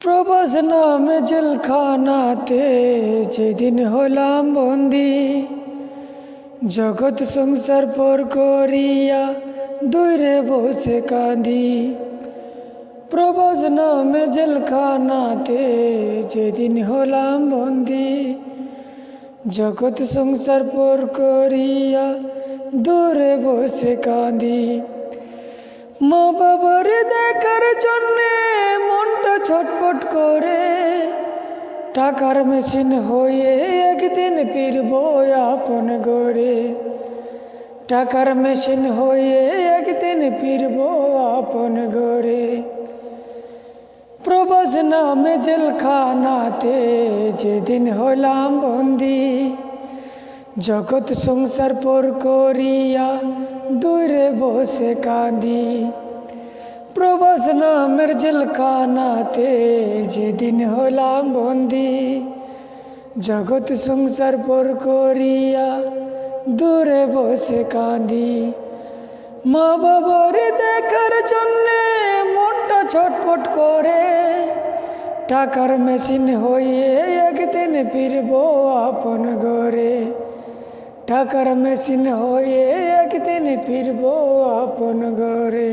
প্রবাস নামে জেলখানাতে যেদিন হলাম বন্দি, জগৎ সংসার পর করিয়া দূরে বসে কাঁদি। প্রবাস নামে জেলখানাতে যেদিন হলাম বন্দি, জগৎ সংসার পর করিয়া দূরে বসে কাঁদি। মা বাবার দেখার জন্যে মনটা ছটফট করে, টাকার মেশিন হয়ে একদিন ফিরব আপন ঘরে। টাকার মেশিন হয়ে একদিন ফিরব আপন ঘরে। প্রবাস নামে জেলখানাতে যেদিন হলাম বন্দি, জগৎ সংসার পর করিয়া দূরে বসে কাঁদি। প্রবাস নামের জেলখানাতে যেদিন হলাম বন্দি, জগৎ সংসার পর করিয়া দূরে বসে কাঁদি। মা বাবার দেখার জন্যে মনটা ছটফট করে, টাকার মেশিন হয়ে একদিন ফিরব আপন ঘরে। টাকার মেশিন হয়ে একদিন ফিরব আপন ঘরে।